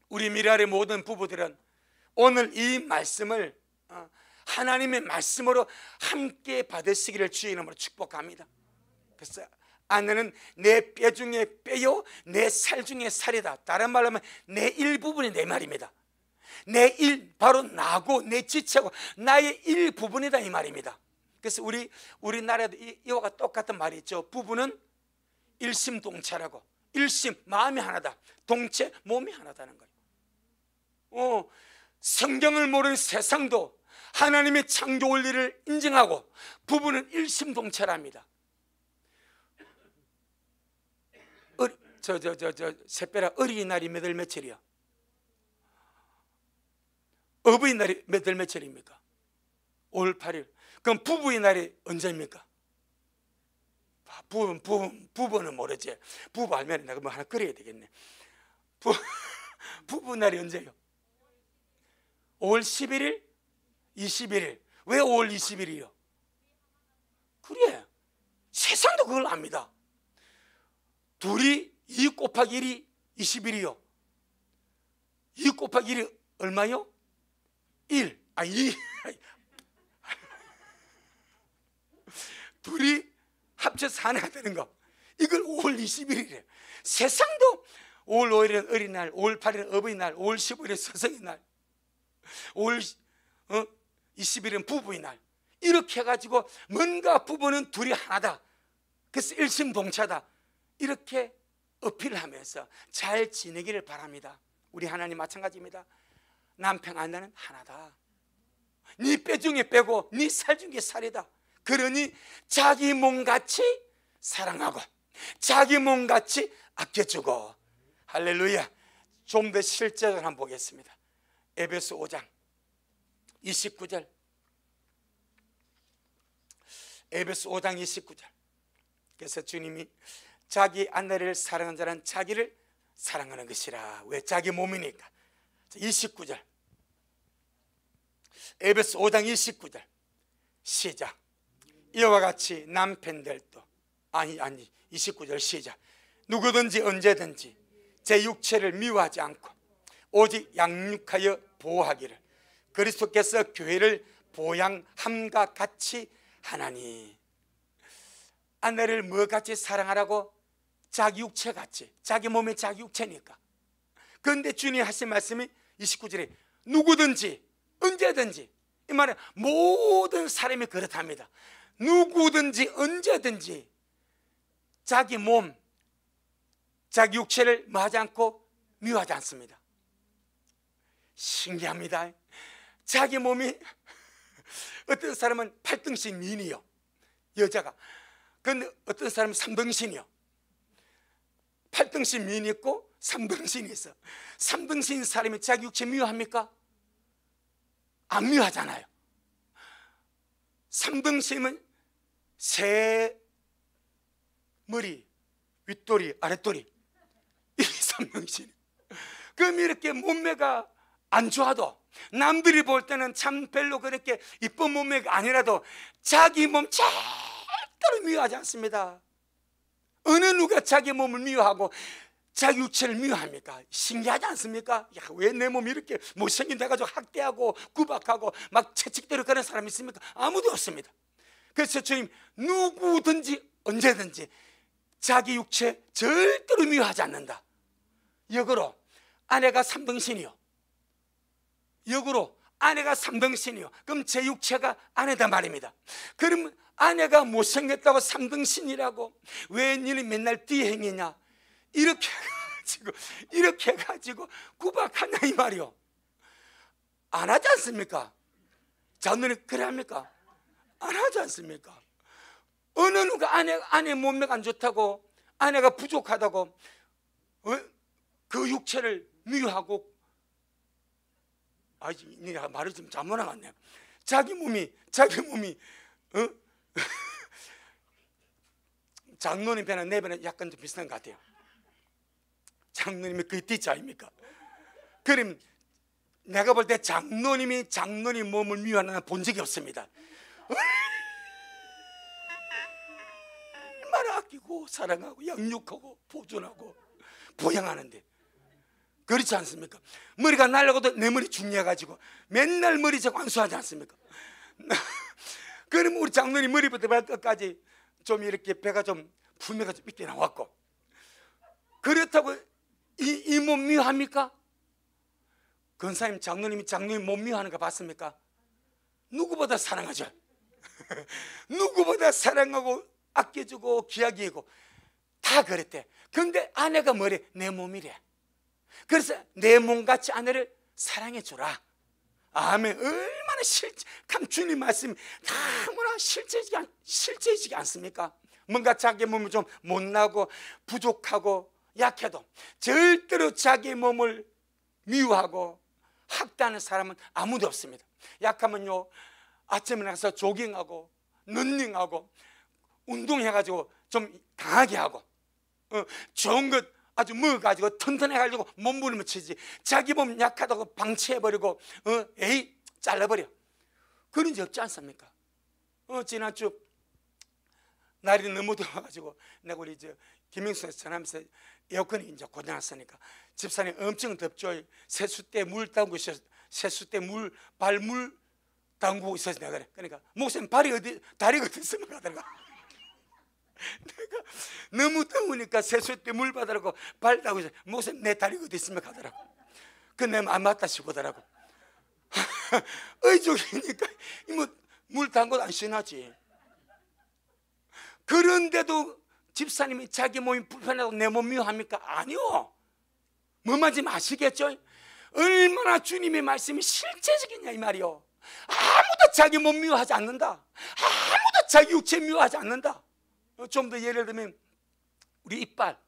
우리 미라의 모든 부부들은 오늘 이 말씀을 하나님의 말씀으로 함께 받으시기를 주의 이름으로 축복합니다. 그래서 아내는 내 뼈 중에 뼈요 내 살 중에 살이다. 다른 말로 하면 내 일부분이 내 말입니다. 내 바로 나고 내 지체고 나의 일부분이다 이 말입니다. 그래서 우리나라에도 이와 같은 똑같은 말이 있죠. 부부는 일심동체라고. 일심 마음이 하나다, 동체 몸이 하나다는 거예요. 성경을 모르는 세상도 하나님의 창조 원리를 인정하고 부부는 일심동체랍니다. 새빼라 어린이날이 몇 월 며칠이야? 어버이날이 몇 월 며칠입니까? 5월 8일. 그럼 부부의 날이 언제입니까? 부부는 모르지. 부부 알면 내가 뭐 하나 그려야 되겠네. 부부 날이 언제예요? 5월 11일? 21일. 왜 5월 20일이요? 그래. 세상도 그걸 압니다. 둘이 2 곱하기 1이 20일이요. 2 곱하기 1이 얼마요? 1. 2. 둘이 합쳐서 하나가 되는 거. 이걸 5월 20일이래. 세상도 5월 5일은 어린날, 5월 8일은 어버이날, 5월 15일은 서성이날, 5월 20일은 부부의 날. 이렇게 해가지고 뭔가 부부는 둘이 하나다. 그래서 일심동체다. 이렇게 어필을 하면서 잘 지내기를 바랍니다. 우리 하나님 마찬가지입니다. 남편 아내는 하나다. 네 뼈 중에 뼈고 네 살 중에 살이다. 그러니 자기 몸같이 사랑하고 자기 몸같이 아껴주고. 할렐루야. 좀 더 실제적으로 한번 보겠습니다. 에베소 5장 29절. 에베소 5장 29절. 그래서 주님이 자기 아내를 사랑하는 자는 자기를 사랑하는 것이라. 왜? 자기 몸이니까. 29절, 에베소 5장 29절 시작. 이와 같이 남편들도 29절 시작. 누구든지 언제든지 제 육체를 미워하지 않고 오직 양육하여 보호하기를 그리스도께서 교회를 보양함과 같이 하나니. 아내를 뭐 같이 사랑하라고? 자기 육체 같이. 자기 몸이 자기 육체니까. 그런데 주님이 하신 말씀이 29절에 누구든지 언제든지, 이 말은 모든 사람이 그렇답니다. 누구든지 언제든지 자기 몸, 자기 육체를 뭐 하지 않고 미워하지 않습니다. 신기합니다. 자기 몸이 어떤 사람은 8등신 미인이요, 여자가. 그런데 어떤 사람은 3등신이요. 8등신 미인이 있고 3등신이 있어. 3등신 사람이 자기 육체 미워합니까? 안 미워하잖아요. 3등신은 새 머리, 윗도리, 아랫도리, 이 3등신. 그럼 이렇게 몸매가 안 좋아도, 남들이 볼 때는 참 별로 그렇게 이쁜 몸매가 아니라도 자기 몸 절대로 미워하지 않습니다. 어느 누가 자기 몸을 미워하고 자기 육체를 미워합니까? 신기하지 않습니까? 야, 왜 내 몸이 이렇게 못생긴다 해가지고 학대하고 구박하고 막 채찍대로 그런 사람이 있습니까? 아무도 없습니다. 그래서 주님, 누구든지 언제든지 자기 육체 절대로 미워하지 않는다. 역으로 아내가 3등신이요, 역으로 아내가 3등신이요. 그럼 제 육체가 아내다 말입니다. 그럼 아내가 못생겼다고 3등신이라고 왜 니는 맨날 뒤행이냐, 이렇게 해가지고 구박하냐 이 말이요. 안 하지 않습니까? 자녀는 그래 합니까? 안 하지 않습니까? 어느 누가 아내 몸매가 안 좋다고, 아내가 부족하다고 그 육체를 미워하고, 내가 말을 좀 잘못 나갔네. 자기 몸이 장로님 배나 내 배나 약간 좀 비슷한 것 같아요. 장로님이 그 뒷자 아닙니까? 그럼 내가 볼 때 장로님 몸을 미워하는 본 적이 없습니다. 얼마나 아끼고 사랑하고 양육하고 보존하고 보양하는데, 그렇지 않습니까? 머리가 날라가도 내 머리 중요해가지고 맨날 머리 자꾸 안수하지 않습니까? 그럼 우리 장로님 머리부터 발끝까지 좀 이렇게 배가 좀 품위가 좀 있게 나왔고, 그렇다고 이 몸 미워합니까? 권사님, 장로님 몸 미워하는 거 봤습니까? 누구보다 사랑하죠. 누구보다 사랑하고 아껴주고 귀하게 여기고 다 그랬대. 그런데 아내가 뭐래? 내 몸이래. 그래서 내 몸같이 아내를 사랑해 주라. 아멘. 얼마나 참 주님 말씀 너무나 실제이지 않습니까? 뭔가 자기 몸이 좀 못나고 부족하고 약해도 절대로 자기 몸을 미워하고 학대하는 사람은 아무도 없습니다. 약하면요, 아침에 나가서 조깅하고 런닝하고 운동해가지고 좀 강하게 하고 좋은 것 아주 먹어가지고 튼튼해가지고 몸부림을 치지, 자기 몸 약하다고 방치해버리고 잘라버려. 그런 적 없지 않습니까? 지난주 날이 너무 더워가지고 내가 우리 김영수에서 전화하면서 에어컨이 이제 고장났으니까 집사님 엄청 덥죠. 세숫대 물 담고 있어서 세숫대 발물 담그고 있어서 내가 그래. 그러니까 목사님 다리가 어디 있으면 가더라고. 내가 너무 더우니까 세숫대 물 받으라고 발 담고 있어. 목사님 내 다리가 어디 있으면 가더라고. 근데 안 맞다 싶더라고. 의족이니까 물 담궈도 안 시원하지. 그런데도 집사님이 자기 몸이 불편하다고 내 몸 미워합니까? 아니요. 뭐 맞으면 아시겠죠? 얼마나 주님의 말씀이 실제적이냐 이 말이요. 아무도 자기 몸 미워하지 않는다. 아무도 자기 육체 미워하지 않는다. 좀 더 예를 들면 우리 이빨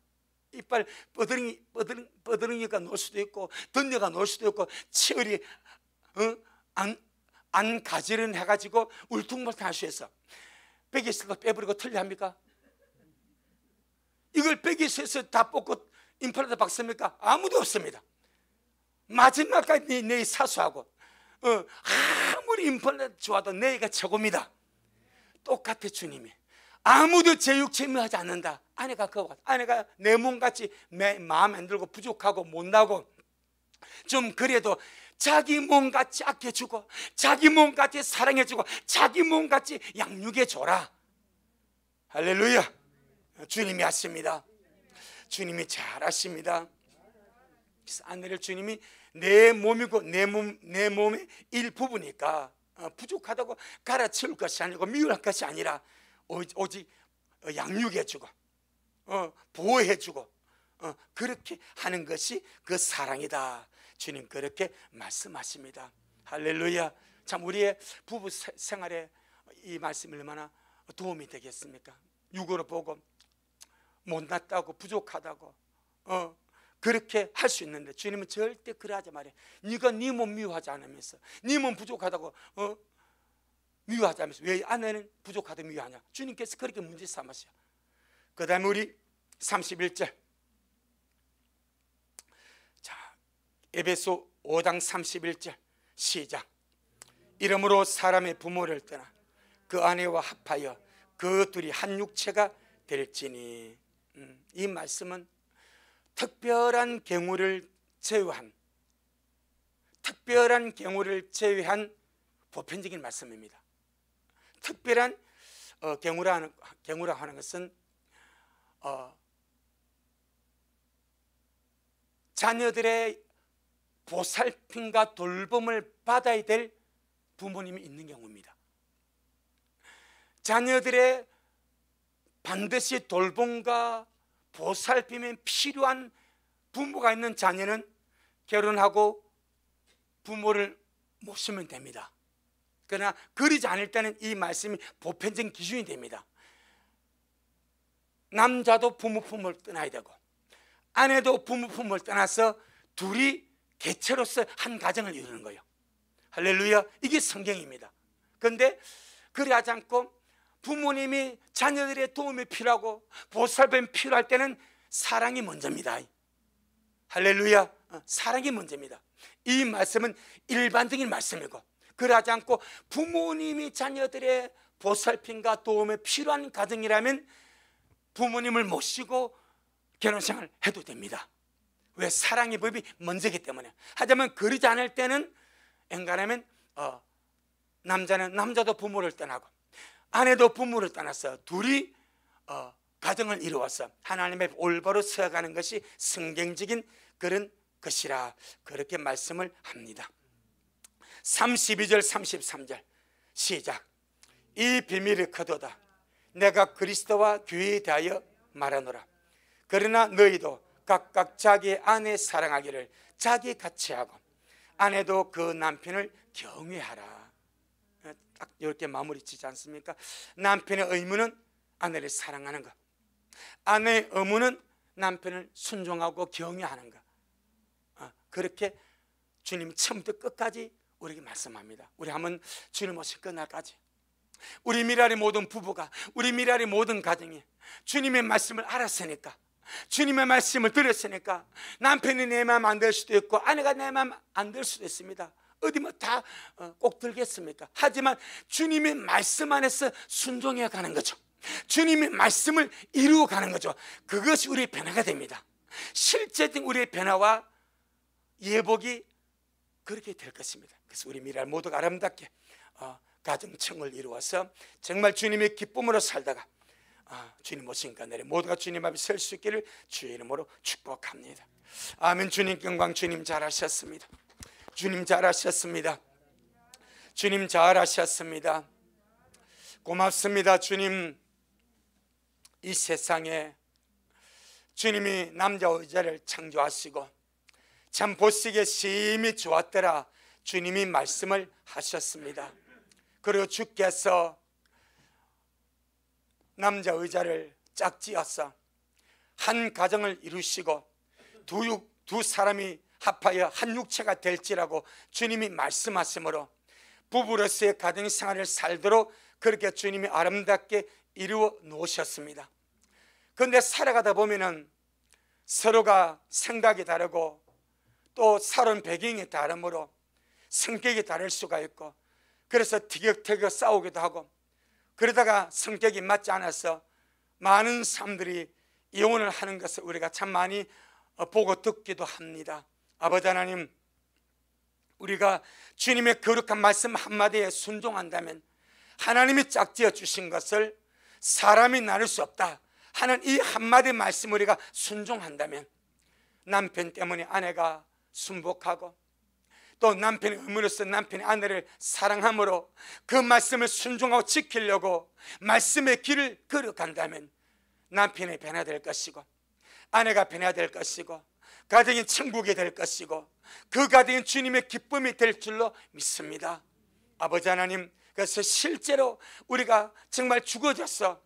뻐드렁이가 놓을 수도 있고 던녀가 놓을 수도 있고 치열이 안 가지런 해가지고 울퉁불퉁 할 수 있어. 베개 있어도 빼버리고 틀려 합니까? 이걸 베개에서 다 뽑고 임플란트 박습니까? 아무도 없습니다. 마지막까지 내 사수하고 아무리 임플란트 좋아도 내가 최고입니다. 똑같아. 주님이 아무도 제 육체 미워하지 않는다. 아내가 내 몸같이 마음에 안 들고 부족하고 못나고 좀 그래도 자기 몸같이 아껴주고 자기 몸같이 사랑해주고 자기 몸같이 양육해줘라. 할렐루야. 주님이 하십니다. 주님이 잘하십니다. 그래서 아내를 주님이 내 몸이고 내 몸의 일부분이니까 부족하다고 갈아치울 것이 아니고 미워할 것이 아니라 오직 양육해주고 보호해주고 그렇게 하는 것이 그 사랑이다. 주님 그렇게 말씀하십니다. 할렐루야. 참 우리의 부부 생활에 이 말씀이 얼마나 도움이 되겠습니까? 육으로 보고 못났다고 부족하다고 그렇게 할 수 있는데 주님은 절대 그러하지 말아요. 네가 네 몸 미워하지 않으면서 네 몸 부족하다고 미워하지 않으면서 왜 아내는 부족하다고 미워하냐? 주님께서 그렇게 문제 삼으셔. 그 다음에 우리 31절 자 에베소 5장 31절 시작. 이러므로 사람의 부모를 떠나 그 아내와 합하여 그 둘이 한 육체가 될지니. 이 말씀은 특별한 경우를 제외한 보편적인 말씀입니다. 특별한 경우라 하는 것은 자녀들의 보살핌과 돌봄을 받아야 될 부모님이 있는 경우입니다. 자녀들의 반드시 돌봄과 보살핌이 필요한 부모가 있는 자녀는 결혼하고 부모를 모시면 됩니다. 그러나 그러지 않을 때는 이 말씀이 보편적인 기준이 됩니다. 남자도 부모 품을 떠나야 되고 아내도 부모 품을 떠나서 둘이 개체로서 한 가정을 이루는 거예요. 할렐루야. 이게 성경입니다. 그런데 그러하지 않고 부모님이 자녀들의 도움이 필요하고 보살핌이 필요할 때는 사랑이 먼저입니다. 할렐루야. 사랑이 먼저입니다. 이 말씀은 일반적인 말씀이고 그러하지 않고 부모님이 자녀들의 보살핌과 도움이 필요한 가정이라면 부모님을 모시고 결혼생활을 해도 됩니다. 왜? 사랑의 법이 먼저이기 때문에. 하지만 그러지 않을 때는 엔간하면 남자도 부모를 떠나고 아내도 부모를 떠나서 둘이 가정을 이루어서 하나님의 올바로 서가는 것이 성경적인 그런 것이라 그렇게 말씀을 합니다. 32절 33절 시작. 이 비밀을 거두다 내가 그리스도와 교회에 대하여 말하노라. 그러나 너희도 각각 자기 아내 사랑하기를 자기같이 하고 아내도 그 남편을 경외하라. 딱 이렇게 마무리 짓지 않습니까? 남편의 의무는 아내를 사랑하는 것, 아내의 의무는 남편을 순종하고 경외하는 것. 그렇게 주님이 처음부터 끝까지 우리에게 말씀합니다. 우리 한번 주님 오실 그날까지 우리 미랄의 모든 부부가, 우리 미랄의 모든 가정이 주님의 말씀을 알았으니까, 주님의 말씀을 들었으니까 남편이 내 마음 안 들 수도 있고 아내가 내 마음 안 들 수도 있습니다. 어디 뭐 다 꼭 들겠습니까? 하지만 주님의 말씀 안에서 순종해 가는 거죠. 주님의 말씀을 이루어 가는 거죠. 그것이 우리의 변화가 됩니다. 실제적인 우리의 변화와 예복이 그렇게 될 것입니다. 그래서 우리 미랄 모두가 아름답게 가정청을 이루어서 정말 주님의 기쁨으로 살다가 주님 오신가 내려 모두가 주님 앞에 설 수 있기를 주의 이름으로 축복합니다. 아멘. 주님 영광. 주님 잘하셨습니다. 주님 잘하셨습니다. 주님 잘하셨습니다. 고맙습니다. 주님, 이 세상에 주님이 남자와 여자를 창조하시고 참 보시기에 심히 좋았더라 주님이 말씀을 하셨습니다. 그리고 주께서 남자 여자를 짝지어서 한 가정을 이루시고 두 사람이 합하여 한 육체가 될지라고 주님이 말씀하시므로 부부로서의 가정생활을 살도록 그렇게 주님이 아름답게 이루어 놓으셨습니다. 그런데 살아가다 보면은 서로가 생각이 다르고 또 살아온 배경이 다르므로 성격이 다를 수가 있고, 그래서 티격태격 싸우기도 하고, 그러다가 성격이 맞지 않아서 많은 사람들이 이혼을 하는 것을 우리가 참 많이 보고 듣기도 합니다. 아버지 하나님, 우리가 주님의 거룩한 말씀 한마디에 순종한다면, 하나님이 짝지어 주신 것을 사람이 나눌 수 없다 하는 이 한마디 말씀 우리가 순종한다면, 남편 때문에 아내가 순복하고 또 남편의 의무로서 남편이 아내를 사랑함으로 그 말씀을 순종하고 지키려고 말씀의 길을 걸어간다면 남편이 변화될 것이고, 아내가 변화될 것이고, 가정이 천국이 될 것이고, 그 가정이 주님의 기쁨이 될 줄로 믿습니다. 아버지 하나님, 그래서 실제로 우리가 정말 죽어져서,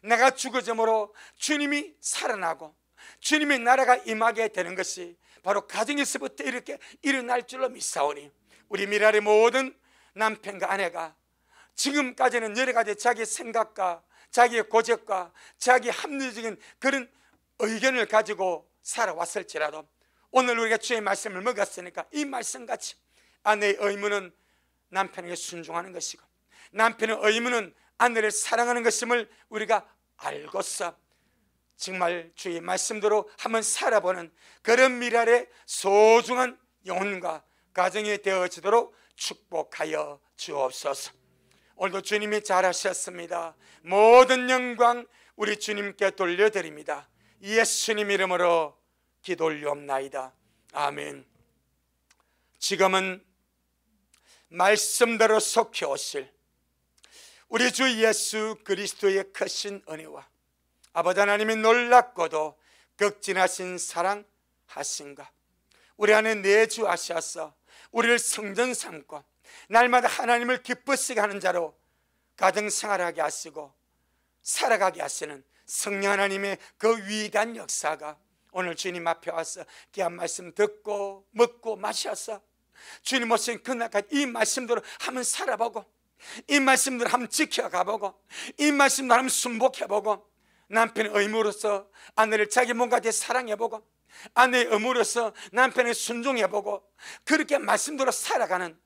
내가 죽어짐으로 주님이 살아나고 주님의 나라가 임하게 되는 것이 바로 가정에서부터 이렇게 일어날 줄로 믿사오니, 우리 미랄의 모든 남편과 아내가 지금까지는 여러 가지 자기 생각과 자기의 고집과 자기 합리적인 그런 의견을 가지고 살아왔을지라도, 오늘 우리가 주의 말씀을 먹었으니까 이 말씀같이 아내의 의무는 남편에게 순종하는 것이고, 남편의 의무는 아내를 사랑하는 것임을 우리가 알고서 정말 주의 말씀대로 한번 살아보는 그런 미랄의 소중한 영혼과 가정이 되어지도록 축복하여 주옵소서. 오늘도 주님이 잘하셨습니다. 모든 영광 우리 주님께 돌려드립니다. 예수님 이름으로 기도 올리옵나이다. 아멘. 지금은 말씀대로 속해 오실 우리 주 예수 그리스도의 크신 은혜와 아버지 하나님의 놀랍고도 극진하신 사랑하신가, 우리 안에 내주하셔서 우리를 성전 삼고 날마다 하나님을 기쁘시게 하는 자로 가정생활하게 하시고 살아가게 하시는 성령 하나님의 그 위대한 역사가 오늘 주님 앞에 와서 귀한 말씀 듣고 먹고 마셔서 주님 오신 그날까지 이 말씀대로 한번 살아보고, 이 말씀대로 한번 지켜가보고, 이 말씀대로 한번 순복해보고, 남편의 의무로서 아내를 자기 몸같이 사랑해보고, 아내의 의무로서 남편을 순종해보고, 그렇게 말씀대로 살아가는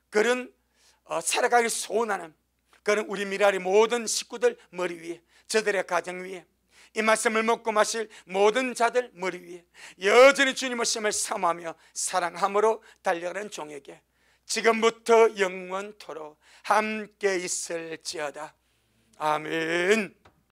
그런 살아가길 소원하는 그런 우리 미랄의 모든 식구들 머리 위에, 저들의 가정 위에, 이 말씀을 먹고 마실 모든 자들 머리 위에 여전히 주님의 심을 사모하며 사랑함으로 달려가는 종에게 지금부터 영원토록 함께 있을지어다. 아멘.